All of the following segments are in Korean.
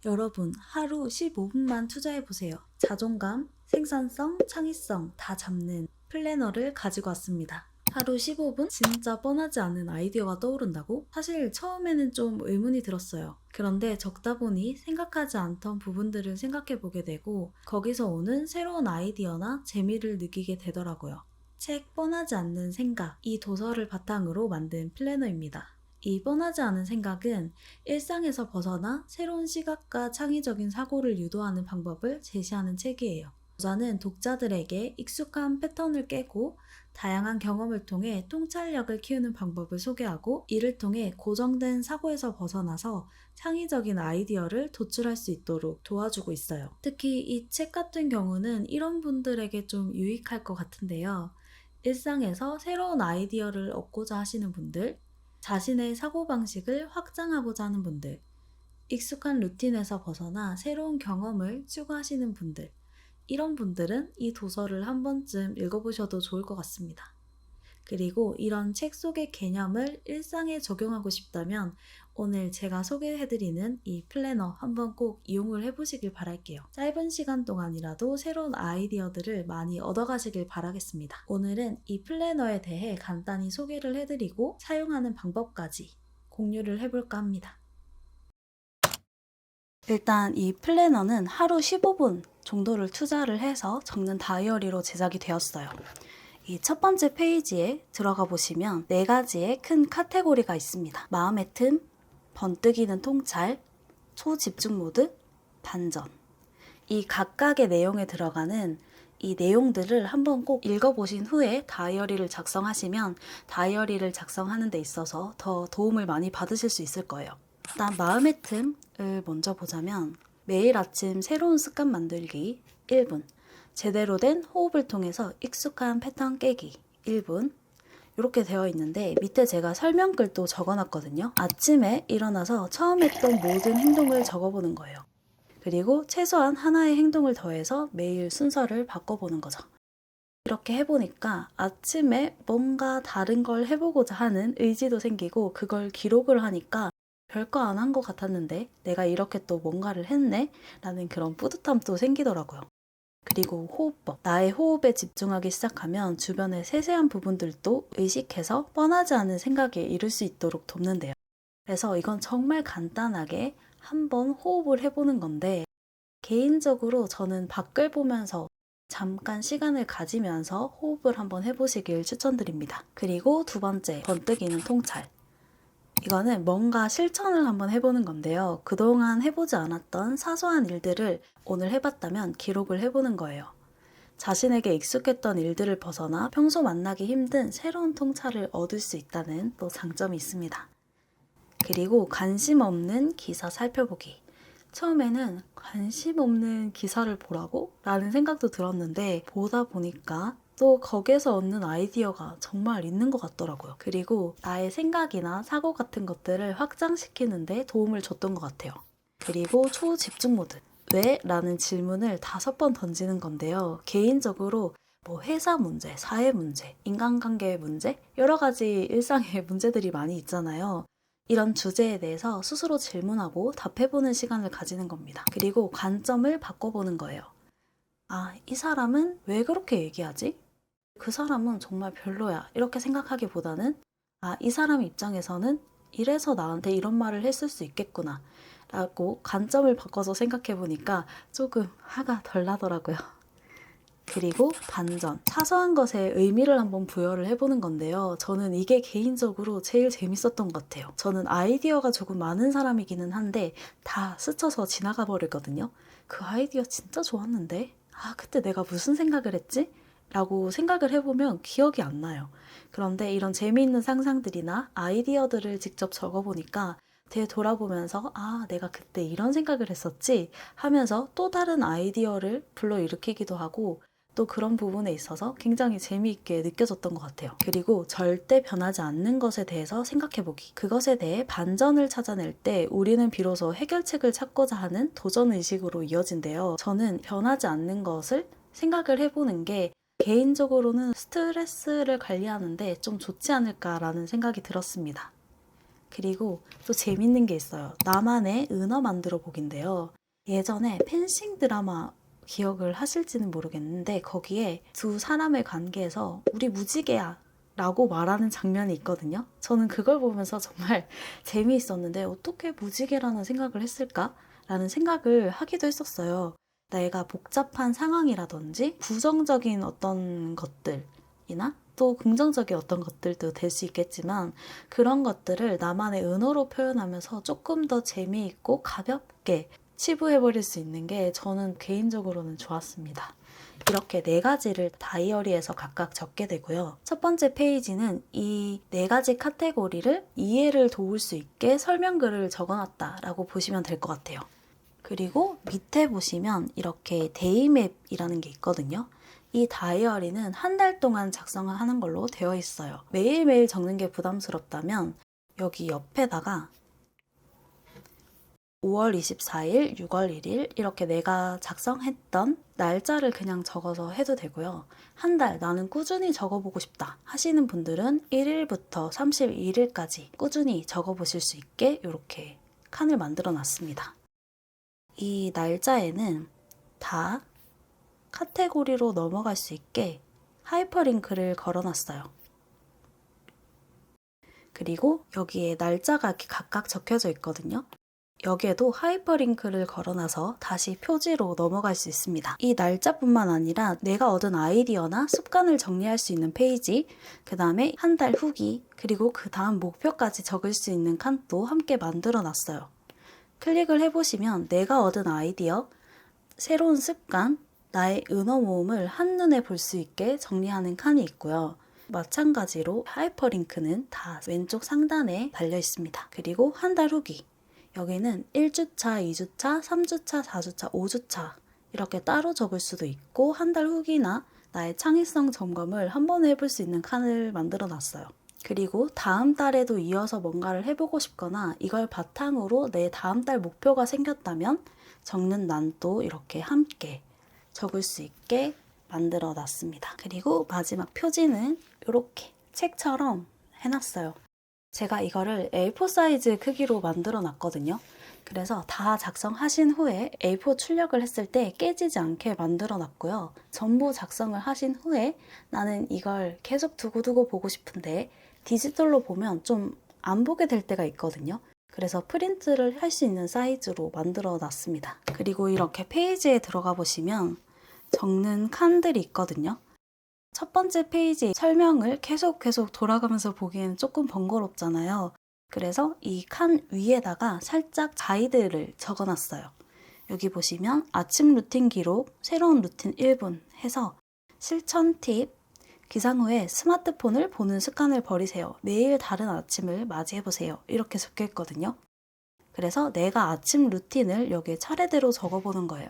여러분, 하루 15분만 투자해보세요. 자존감, 생산성, 창의성 다 잡는 플래너를 가지고 왔습니다. 하루 15분? 진짜 뻔하지 않은 아이디어가 떠오른다고? 사실 처음에는 좀 의문이 들었어요. 그런데 적다 보니 생각하지 않던 부분들을 생각해보게 되고 거기서 오는 새로운 아이디어나 재미를 느끼게 되더라고요. 책 뻔하지 않는 생각, 이 도서를 바탕으로 만든 플래너입니다. 이 뻔하지 않은 생각은 일상에서 벗어나 새로운 시각과 창의적인 사고를 유도하는 방법을 제시하는 책이에요. 저자는 독자들에게 익숙한 패턴을 깨고 다양한 경험을 통해 통찰력을 키우는 방법을 소개하고 이를 통해 고정된 사고에서 벗어나서 창의적인 아이디어를 도출할 수 있도록 도와주고 있어요. 특히 이 책 같은 경우는 이런 분들에게 좀 유익할 것 같은데요. 일상에서 새로운 아이디어를 얻고자 하시는 분들, 자신의 사고방식을 확장하고자 하는 분들, 익숙한 루틴에서 벗어나 새로운 경험을 추구하시는 분들, 이런 분들은 이 도서를 한 번쯤 읽어보셔도 좋을 것 같습니다. 그리고 이런 책 속의 개념을 일상에 적용하고 싶다면 오늘 제가 소개해드리는 이 플래너 한번 꼭 이용을 해보시길 바랄게요. 짧은 시간 동안이라도 새로운 아이디어들을 많이 얻어가시길 바라겠습니다. 오늘은 이 플래너에 대해 간단히 소개를 해드리고 사용하는 방법까지 공유를 해볼까 합니다. 일단 이 플래너는 하루 15분 정도를 투자를 해서 적는 다이어리로 제작이 되었어요. 이 첫 번째 페이지에 들어가 보시면 4가지의 큰 카테고리가 있습니다. 마음의 틈, 번뜩이는 통찰, 초집중 모드, 반전. 이 각각의 내용에 들어가는 이 내용들을 한번 꼭 읽어보신 후에 다이어리를 작성하시면 다이어리를 작성하는 데 있어서 더 도움을 많이 받으실 수 있을 거예요. 일단 마음의 틈을 먼저 보자면 매일 아침 새로운 습관 만들기 1분, 제대로 된 호흡을 통해서 익숙한 패턴 깨기 1분 이렇게 되어 있는데 밑에 제가 설명글도 적어놨거든요. 아침에 일어나서 처음 했던 모든 행동을 적어보는 거예요. 그리고 최소한 하나의 행동을 더해서 매일 순서를 바꿔보는 거죠. 이렇게 해보니까 아침에 뭔가 다른 걸 해보고자 하는 의지도 생기고 그걸 기록을 하니까 별거 안 한 것 같았는데 내가 이렇게 또 뭔가를 했네? 라는 그런 뿌듯함도 생기더라고요. 그리고 호흡법. 나의 호흡에 집중하기 시작하면 주변의 세세한 부분들도 의식해서 뻔하지 않은 생각에 이를 수 있도록 돕는데요. 그래서 이건 정말 간단하게 한번 호흡을 해보는 건데 개인적으로 저는 밖을 보면서 잠깐 시간을 가지면서 호흡을 한번 해보시길 추천드립니다. 그리고 두 번째, 번뜩이는 통찰. 이거는 뭔가 실천을 한번 해보는 건데요. 그동안 해보지 않았던 사소한 일들을 오늘 해봤다면 기록을 해보는 거예요. 자신에게 익숙했던 일들을 벗어나 평소 만나기 힘든 새로운 통찰을 얻을 수 있다는 또 장점이 있습니다. 그리고 관심 없는 기사 살펴보기. 처음에는 관심 없는 기사를 보라고? 라는 생각도 들었는데 보다 보니까 또 거기에서 얻는 아이디어가 정말 있는 것 같더라고요. 그리고 나의 생각이나 사고 같은 것들을 확장시키는데 도움을 줬던 것 같아요. 그리고 초집중 모드. 왜? 라는 질문을 5번 던지는 건데요. 개인적으로 뭐 회사 문제, 사회 문제, 인간관계의 문제, 여러 가지 일상의 문제들이 많이 있잖아요. 이런 주제에 대해서 스스로 질문하고 답해보는 시간을 가지는 겁니다. 그리고 관점을 바꿔보는 거예요. 아, 이 사람은 왜 그렇게 얘기하지? 그 사람은 정말 별로야. 이렇게 생각하기보다는 아, 이 사람 입장에서는 이래서 나한테 이런 말을 했을 수 있겠구나. 라고 관점을 바꿔서 생각해보니까 조금 화가 덜 나더라고요. 그리고 반전, 사소한 것에 의미를 한번 부여를 해보는 건데요. 저는 이게 개인적으로 제일 재밌었던 것 같아요. 저는 아이디어가 조금 많은 사람이기는 한데 다 스쳐서 지나가 버리거든요. 그 아이디어 진짜 좋았는데? 아, 그때 내가 무슨 생각을 했지? 라고 생각을 해보면 기억이 안 나요. 그런데 이런 재미있는 상상들이나 아이디어들을 직접 적어보니까 되돌아보면서 아, 내가 그때 이런 생각을 했었지 하면서 또 다른 아이디어를 불러일으키기도 하고 또 그런 부분에 있어서 굉장히 재미있게 느껴졌던 것 같아요. 그리고 절대 변하지 않는 것에 대해서 생각해보기. 그것에 대해 반전을 찾아낼 때 우리는 비로소 해결책을 찾고자 하는 도전의식으로 이어진대요. 저는 변하지 않는 것을 생각을 해보는 게 개인적으로는 스트레스를 관리하는데 좀 좋지 않을까라는 생각이 들었습니다. 그리고 또 재밌는 게 있어요. 나만의 은어 만들어 보기인데요. 예전에 펜싱 드라마 기억을 하실지는 모르겠는데 거기에 두 사람의 관계에서 우리 무지개야 라고 말하는 장면이 있거든요. 저는 그걸 보면서 정말 재미있었는데 어떻게 무지개라는 생각을 했을까? 라는 생각을 하기도 했었어요. 내가 복잡한 상황이라든지 부정적인 어떤 것들이나 또 긍정적인 어떤 것들도 될 수 있겠지만 그런 것들을 나만의 은어로 표현하면서 조금 더 재미있고 가볍게 치부해버릴 수 있는 게 저는 개인적으로는 좋았습니다. 이렇게 4가지를 다이어리에서 각각 적게 되고요. 첫 번째 페이지는 이 4가지 카테고리를 이해를 도울 수 있게 설명글을 적어놨다라고 보시면 될 것 같아요. 그리고 밑에 보시면 이렇게 데이맵이라는 게 있거든요. 이 다이어리는 한 달 동안 작성하는 걸로 되어 있어요. 매일매일 적는 게 부담스럽다면 여기 옆에다가 5월 24일, 6월 1일 이렇게 내가 작성했던 날짜를 그냥 적어서 해도 되고요. 한 달 나는 꾸준히 적어보고 싶다 하시는 분들은 1일부터 31일까지 꾸준히 적어보실 수 있게 이렇게 칸을 만들어 놨습니다. 이 날짜에는 다 카테고리로 넘어갈 수 있게 하이퍼링크를 걸어놨어요. 그리고 여기에 날짜가 이렇게 각각 적혀져 있거든요. 여기에도 하이퍼링크를 걸어놔서 다시 표지로 넘어갈 수 있습니다. 이 날짜뿐만 아니라 내가 얻은 아이디어나 습관을 정리할 수 있는 페이지, 그 다음에 한 달 후기, 그리고 그 다음 목표까지 적을 수 있는 칸도 함께 만들어 놨어요. 클릭을 해보시면 내가 얻은 아이디어, 새로운 습관, 나의 은어 모음을 한눈에 볼 수 있게 정리하는 칸이 있고요. 마찬가지로 하이퍼링크는 다 왼쪽 상단에 달려 있습니다. 그리고 한 달 후기. 여기는 1주차, 2주차, 3주차, 4주차, 5주차 이렇게 따로 적을 수도 있고 한 달 후기나 나의 창의성 점검을 한 번에 해볼 수 있는 칸을 만들어 놨어요. 그리고 다음 달에도 이어서 뭔가를 해보고 싶거나 이걸 바탕으로 내 다음 달 목표가 생겼다면 적는 난도 이렇게 함께 적을 수 있게 만들어 놨습니다. 그리고 마지막 표지는 이렇게 책처럼 해놨어요. 제가 이거를 A4 사이즈 크기로 만들어 놨거든요. 그래서 다 작성하신 후에 A4 출력을 했을 때 깨지지 않게 만들어 놨고요. 전부 작성을 하신 후에 나는 이걸 계속 두고두고 보고 싶은데 디지털로 보면 좀 안 보게 될 때가 있거든요. 그래서 프린트를 할 수 있는 사이즈로 만들어 놨습니다. 그리고 이렇게 페이지에 들어가 보시면 적는 칸들이 있거든요. 첫 번째 페이지 설명을 계속 돌아가면서 보기에는 조금 번거롭잖아요. 그래서 이 칸 위에다가 살짝 가이드를 적어놨어요. 여기 보시면 아침 루틴 기록, 새로운 루틴 1분 해서 실천 팁, 기상 후에 스마트폰을 보는 습관을 버리세요. 매일 다른 아침을 맞이해보세요. 이렇게 적혀 있거든요. 그래서 내가 아침 루틴을 여기에 차례대로 적어보는 거예요.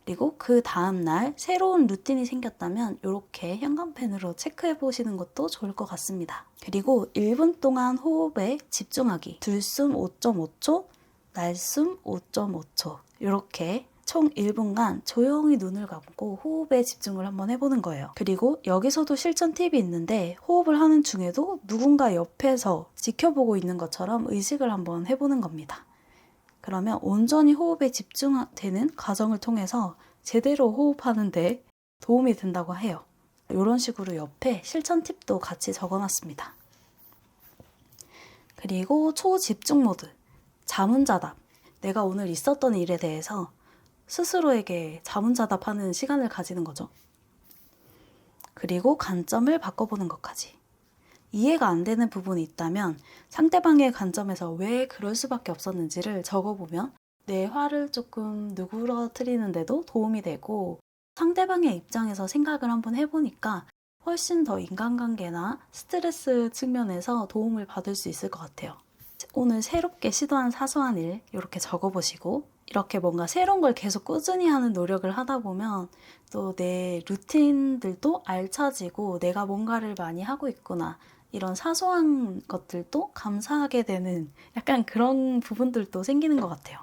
그리고 그 다음날 새로운 루틴이 생겼다면 이렇게 형광펜으로 체크해 보시는 것도 좋을 것 같습니다. 그리고 1분 동안 호흡에 집중하기. 들숨 5.5초, 날숨 5.5초 이렇게 총 1분간 조용히 눈을 감고 호흡에 집중을 한번 해보는 거예요. 그리고 여기서도 실천 팁이 있는데 호흡을 하는 중에도 누군가 옆에서 지켜보고 있는 것처럼 의식을 한번 해보는 겁니다. 그러면 온전히 호흡에 집중되는 과정을 통해서 제대로 호흡하는데 도움이 된다고 해요. 이런 식으로 옆에 실천 팁도 같이 적어놨습니다. 그리고 초집중 모드, 자문자답. 내가 오늘 있었던 일에 대해서 스스로에게 자문자답하는 시간을 가지는 거죠. 그리고 관점을 바꿔보는 것까지. 이해가 안 되는 부분이 있다면 상대방의 관점에서 왜 그럴 수밖에 없었는지를 적어보면 내 화를 조금 누그러뜨리는데도 도움이 되고 상대방의 입장에서 생각을 한번 해보니까 훨씬 더 인간관계나 스트레스 측면에서 도움을 받을 수 있을 것 같아요. 오늘 새롭게 시도한 사소한 일 이렇게 적어보시고 이렇게 뭔가 새로운 걸 계속 꾸준히 하는 노력을 하다 보면 또 내 루틴들도 알차지고 내가 뭔가를 많이 하고 있구나 이런 사소한 것들도 감사하게 되는 약간 그런 부분들도 생기는 것 같아요.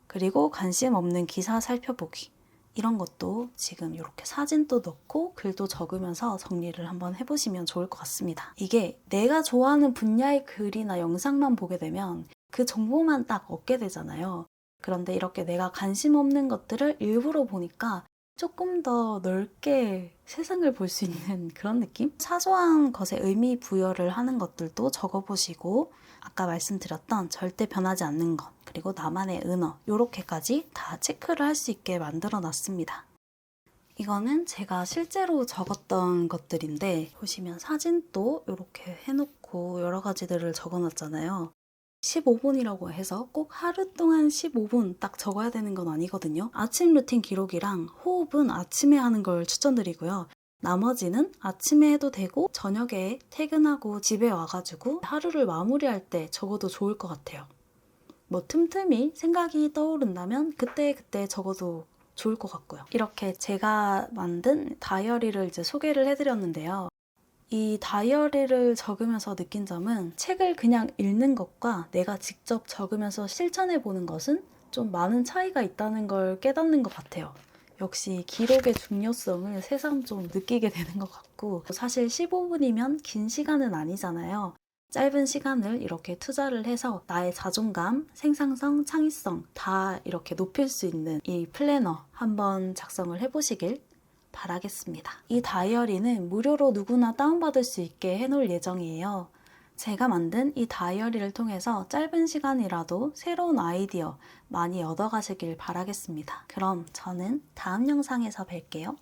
그리고 관심 없는 기사 살펴보기. 이런 것도 지금 이렇게 사진도 넣고 글도 적으면서 정리를 한번 해보시면 좋을 것 같습니다. 이게 내가 좋아하는 분야의 글이나 영상만 보게 되면 그 정보만 딱 얻게 되잖아요. 그런데 이렇게 내가 관심 없는 것들을 일부러 보니까 조금 더 넓게 세상을 볼 수 있는 그런 느낌? 사소한 것에 의미 부여를 하는 것들도 적어보시고 아까 말씀드렸던 절대 변하지 않는 것, 그리고 나만의 은어, 요렇게까지 다 체크를 할 수 있게 만들어 놨습니다. 이거는 제가 실제로 적었던 것들인데 보시면 사진도 이렇게 해놓고 여러 가지들을 적어놨잖아요. 15분이라고 해서 꼭 하루 동안 15분 딱 적어야 되는 건 아니거든요. 아침 루틴 기록이랑 호흡은 아침에 하는 걸 추천드리고요. 나머지는 아침에 해도 되고 저녁에 퇴근하고 집에 와가지고 하루를 마무리할 때 적어도 좋을 것 같아요. 뭐 틈틈이 생각이 떠오른다면 그때 적어도 좋을 것 같고요. 이렇게 제가 만든 다이어리를 이제 소개를 해드렸는데요. 이 다이어리를 적으면서 느낀 점은 책을 그냥 읽는 것과 내가 직접 적으면서 실천해보는 것은 좀 많은 차이가 있다는 걸 깨닫는 것 같아요. 역시 기록의 중요성을 새삼 좀 느끼게 되는 것 같고 사실 15분이면 긴 시간은 아니잖아요. 짧은 시간을 이렇게 투자를 해서 나의 자존감, 생산성, 창의성 다 이렇게 높일 수 있는 이 플래너 한번 작성을 해보시길 바라겠습니다. 이 다이어리는 무료로 누구나 다운받을 수 있게 해놓을 예정이에요. 제가 만든 이 다이어리를 통해서 짧은 시간이라도 새로운 아이디어 많이 얻어가시길 바라겠습니다. 그럼 저는 다음 영상에서 뵐게요.